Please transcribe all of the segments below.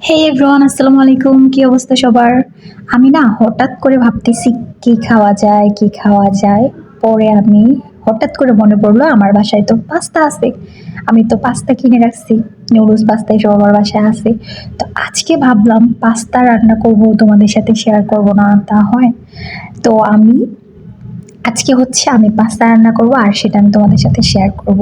হে everyone, আসসালামু আলাইকুম। কি অবস্থা সবার? আমি না হঠাৎ করে ভাবতেছি কি খাওয়া যায়। পরে আমি হঠাৎ করে মনে পড়লো আমার বাসায় তো পাস্তা আছে। আমি তো পাস্তা কিনে রাখছি। নুডলস পাস্তা এসব আমার বাসায় আছে। তো আজকে ভাবলাম পাস্তা রান্না করব, তোমাদের সাথে শেয়ার করব না তা হয়? তো আজকে আমি পাস্তা রান্না করব আর সেটা আমি তোমাদের সাথে শেয়ার করব।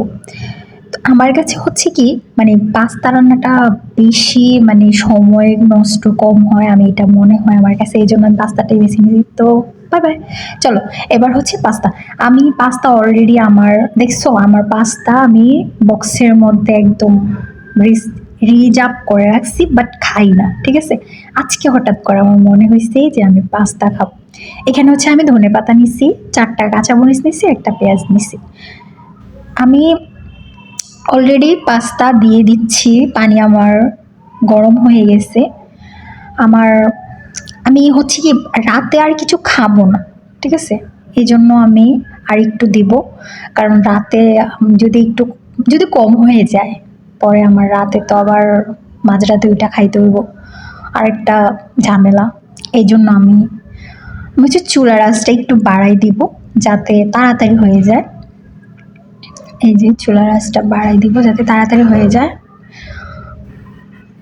তো আমার কাছে হচ্ছে কি, মানে পাস্তা রান্নাটা বেশি মানে সময় নষ্ট কম হয়, আমি এটা মনে হয় আমার কাছে, এই জন্য আমি পাস্তাটাই বেছে নিই। তো বাই বাই, চলো এবার হচ্ছে পাস্তা। আমি পাস্তা অলরেডি আমার দেখছো, আমার পাস্তা আমি বক্সের মধ্যে একদম রিজার্ভ করে রাখছি, বাট খাই না, ঠিক আছে। আজকে হঠাৎ করে আমার মনে হয়েছে যে আমি পাস্তা খাবো। এখানে হচ্ছে আমি ধনেপাতা নিছি, 4টা কাঁচামরিচ নিছি, একটা পেঁয়াজ নিছি। আমি অলরেডি পাস্তা দিয়ে দিচ্ছি, পানি আমার গরম হয়ে গেছে। আমার আমি হচ্ছে কি রাতে আর কিছু খাবো না, ঠিক আছে। এই জন্য আমি আর একটু দিব, কারণ রাতে যদি কম হয়ে যায়, পরে আমার রাতে তো আবার মাঝরাতে ওইটা খাইতে হইব, আরেকটা ঝামেলা। এই জন্য আমি হচ্ছে চুলার আঁচটা একটু বাড়াই দিব, যাতে তাড়াতাড়ি হয়ে যায়। এই যে চুলার আঁচটা বাড়াই দিব যাতে তাড়াতাড়ি হয়ে যায়।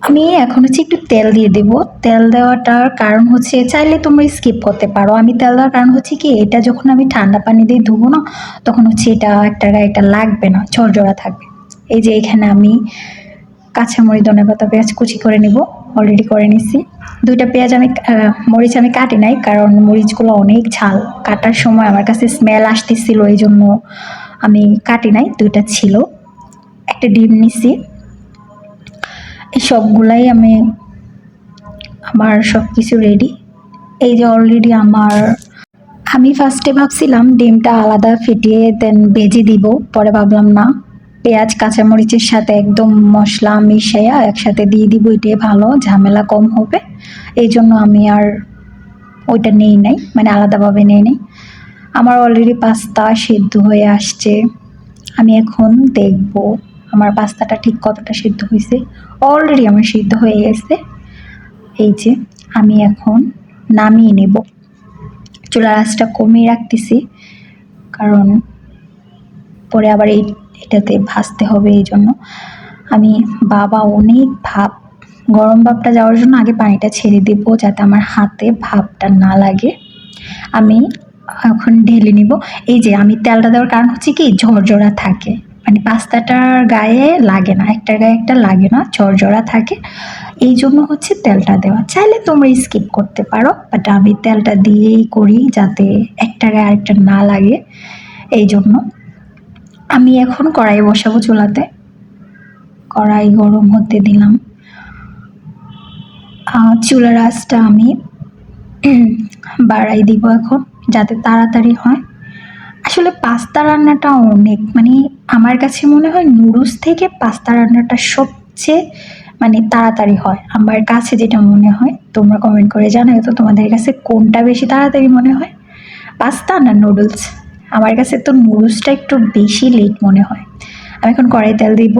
আমি এখন হচ্ছে একটু তেল দিয়ে দেব। তেল দেওয়াটার কারণ হচ্ছে, চাইলে তোমরা স্কিপ করতে পারো। আমি তেল দেওয়ার কারণ হচ্ছে কি, এটা যখন আমি ঠান্ডা পানি দিয়ে ধুবো না, তখন হচ্ছে এটা একটা গায়ে এটা লাগবে না, ঝরঝরা থাকবে। এই যে এখানে আমি কাঁচামরিচ, ধনেপাতা, পেঁয়াজ কুচি করে নিব, অলরেডি করে নিছি। 2টা পেঁয়াজ মরিচ আমি কাটি নাই, কারণ মরিচগুলো অনেক ঝাল। কাটার সময় আমার কাছে স্মেল আসতেছিল, এই জন্য আমি কাটি নাই, 2টা ছিল। একটা ডিম নিছি। এই সবগুলাই আমার সব কিছু রেডি। এই যে অলরেডি আমি ফার্স্টে ভাবছিলাম ডিমটা আলাদা ফেটিয়ে দেন ভেজে দিব, পরে ভাবলাম না, পেঁয়াজ কাঁচামরিচের সাথে একদম মশলা মিশাইয়া একসাথে দিয়ে দিব, এটাই ভালো, ঝামেলা কম হবে। এই জন্য আমি আর ওইটা নেই নাই, মানে আলাদাভাবে নেই নাই। আমার অলরেডি পাস্তা সিদ্ধ হয়ে আসছে। আমি এখন দেখব আমার পাস্তাটা ঠিক কতটা সিদ্ধ হয়েছে। অলরেডি আমার সিদ্ধ হয়ে গেছে। এই যে আমি এখন নামিয়ে নেব, চুলার আঁচটা কমিয়ে রাখতেছি, কারণ পরে আবার এটাতে ভাজতে হবে। এই জন্য আমি অনেক ভাপ, গরম ভাপটা যাওয়ার জন্য আগে পানিটা ছেড়ে দেবো, যাতে আমার হাতে ভাপটা না লাগে। আমি এখন ঢেলে নিব। এই যে আমি তেলটা দেওয়ার কারণ হচ্ছে কি, ঝরঝরা থাকে, মানে পাস্তাটার গায়ে লাগে না, একটার গায়ে একটা লাগে না, ঝরঝরা থাকে। এই জন্য হচ্ছে তেলটা দেওয়া। চাইলে তোমরা স্কিপ করতে পারো, বাট আমি তেলটা দিয়েই করি, যাতে একটা গায়ে আরেকটা না লাগে। এই জন্য আমি এখন কড়াই বসাবো চুলাতে। কড়াই গরম হতে দিলাম। চুলার আঁচটা আমি বাড়াই দিব এখন, যাতে তাড়াতাড়ি হয়। আসলে পাস্তা রান্নাটা অনেক, মানে আমার কাছে মনে হয় নুডলস থেকে পাস্তা রান্নাটা সবচেয়ে মানে তাড়াতাড়ি হয় আমার কাছে, যেটা মনে হয়। তোমরা কমেন্ট করে জানাও তো তোমাদের কাছে কোনটা বেশি তাড়াতাড়ি মনে হয়, পাস্তা না নুডলস? আমার কাছে তো নুডলসটা একটু বেশি লেট মনে হয়। আমি এখন কড়াই তেল দিব।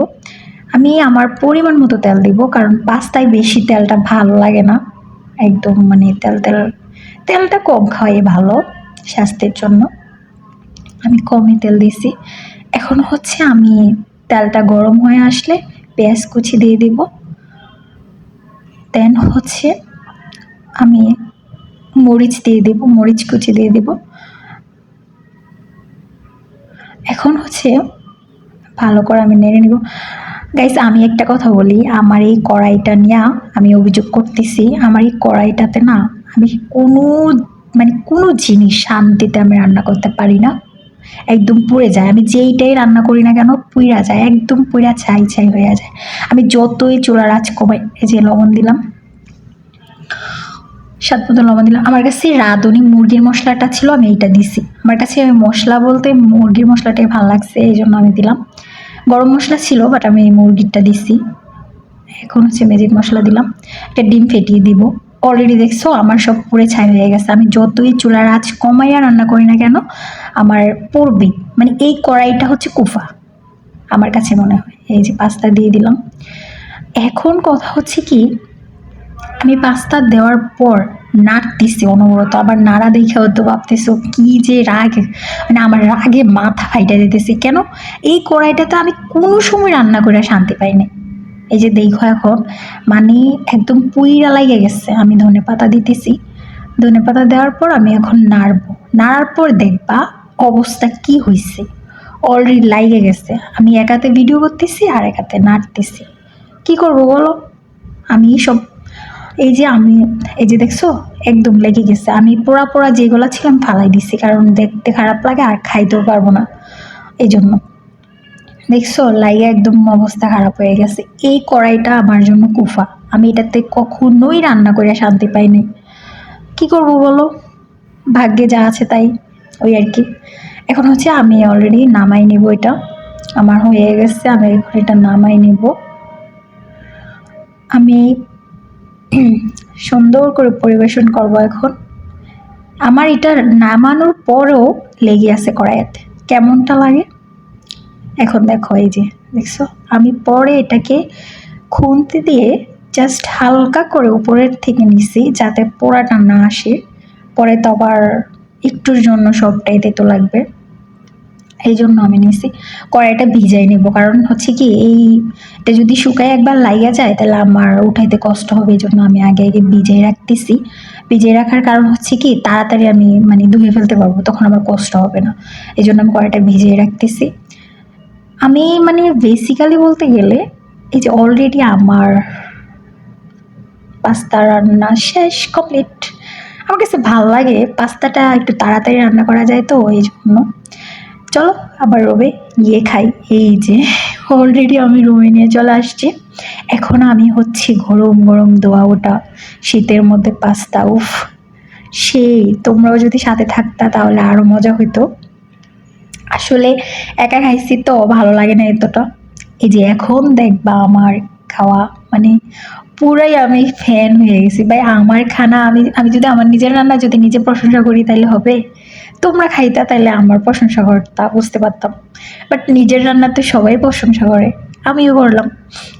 আমি আমার পরিমাণ মতো তেল দিব, কারণ পাস্তায় বেশি তেলটা ভালো লাগে না। একদম মানে তেলটা কম খাওয়াই ভালো স্বাস্থ্যের জন্য। আমি কমই তেল দিছি। এখন হচ্ছে আমি তেলটা গরম হয়ে আসলে পেঁয়াজ কুচি দিয়ে দিব। দেন হচ্ছে আমি মরিচ দিয়ে দেব, মরিচ কুচি দিয়ে দেব। এখন হচ্ছে ভালো করে আমি নেড়ে নিব। গাইস, আমি একটা কথা বলি, আমার এই কড়াইটা নিয়ে আমি অভিযোগ করতেছি। আমার এই কড়াইটাতে না, আমি কোনো জিনিস শান্তিতে আমি রান্না করতে পারি না। একদম পুড়ে যায়, আমি যেইটাই রান্না করি না কেন পুইরা যায়, একদম পুইরা ছাই ছাই হয়ে যায়। আমি যতই চুলার আঁচ কমাই, এই যে লবণ দিলাম, স্বাদ মতো লবণ দিলাম। আমার কাছে রাঁধুনি মুরগির মশলাটা ছিল, আমি এইটা দিছি। আমার কাছে ওই মশলা বলতে মুরগির মশলাটাই ভালো লাগছে, এই জন্য আমি দিলাম। গরম মশলা ছিল, বাট আমি এই মুরগিরটা দিছি। এখন হচ্ছে ম্যাজিক মশলা দিলাম। একটা ডিম ফেটিয়ে দিব। অলরেডি দেখছো আমার সব পুড়ে ছাই হয়ে গেছে। আমি যতই চুলার আঁচ কমাইয়া রান্না করি না কেন, আমার পড়বেই। মানে এই কড়াইটা হচ্ছে কুফা, আমার কাছে মনে হয়। এই যে পাস্তা দিয়ে দিলাম। এখন কথা হচ্ছে কি, আমি পাস্তা দেওয়ার পর নাড়তেছি অনবরত, আবার নাড়া দেখেও তো ভাবতেছো কি যে রাগ, মানে আমার রাগে মাথা ফাইটা দিতেছি। কেন এই কড়াইটাতে আমি কোনো সময় রান্না করে শান্তি পাইনি। এই যে দেখো এখন মানে একদম পুইরা লাগে গেছে। আমি ধনেপাতা দিতেছি, ধনেপাতা দেওয়ার পর আমি এখন নাড়বো, নাড়ার পর দেখবা অবস্থা কি হয়েছে। অলরেডি লাইগে গেছে, আমি একাতে ভিডিও করতেছি আর একাতে নাড়তেছি, কি করব বলো। আমি সব এই যে আমি এই যে দেখছো একদম লেগে গেছে। আমি পোড়া পোড়া যেগুলো ছিল আমি ফালাই দিছি, কারণ দেখতে খারাপ লাগে আর খাইতেও পারবো না এই জন্য। দেখছো লাইগা একদম অবস্থা খারাপ হয়ে গেছে। এই কড়াইটা আমার জন্য কুফা, আমি এটাতে কখনোই রান্না করে শান্তি পাইনি। কি করব বলো, ভাগ্যে যা আছে তাই, ওই আর কি। এখন হচ্ছে আমি অলরেডি নামাই নিব, এটা আমার হয়ে গেছে, আমি এখন এটা নামাই নিব। আমি সুন্দর করে পরিবেশন করব এখন। আমার এটা নামানোর পরেও লেগে আছে কড়াইতে, কেমনটা লাগে এখন দেখো। এই যে দেখছো আমি পরে এটাকে খুন্তি দিয়ে জাস্ট হালকা করে উপরের থেকে নিছি যাতে পোড়াটা না আসে। পরে তো আবার একটুর জন্য সবটাই তেতো লাগবে, এই জন্য আমি নিছি। কড়াইটা ভিজাই নেব, কারণ হচ্ছে কি এইটা যদি শুকায় একবার লাইগা যায় তাহলে আমার উঠাইতে কষ্ট হবে। এই জন্য আমি আগে আগে ভিজাই রাখতেছি। ভিজাই রাখার কারণ হচ্ছে কি তাড়াতাড়ি আমি মানে ধুয়ে ফেলতে পারবো, তখন আমার কষ্ট হবে না। এই জন্য আমি কড়াইটা ভিজিয়ে রাখতেছি। আমি মানে বেসিক্যালি বলতে গেলে এই যে অলরেডি আমার পাস্তা রান্না শেষ, কমপ্লিট। আমার কাছে ভালো লাগে পাস্তাটা একটু তাড়াতাড়ি রান্না করা যায় তো এই জন্য। চলো আবার রুমে গিয়ে খাই। এই যে অলরেডি আমি রুমে নিয়ে চলে আসছি। এখন আমি হচ্ছে গরম গরম দোয়া ওটা শীতের মধ্যে পাস্তা, উফ সেই, তোমরাও যদি সাথে থাকতা তাহলে আরো মজা হইতো। আসলে একা খাইছি তো ভালো লাগে না এতটা। এই যে এখন দেখবা আমার খাওয়া মানে পুরাই আমি ফ্যান হয়ে গেছি ভাই। আমার খানা আমি আমি যদি আমার নিজের রান্না যদি নিজে প্রশংসা করি তাহলে হবে? তোমরা খাইতা তাহলে আমার প্রশংসা করতা, বুঝতে পারতাম। বাট নিজের রান্না তো সবাই প্রশংসা করে, আমিও করলাম,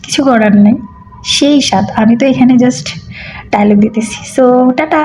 কিছু করার নাই। সেই স্বাদ, আমি তো এখানে জাস্ট ডায়লগ দিতেছি। So tata.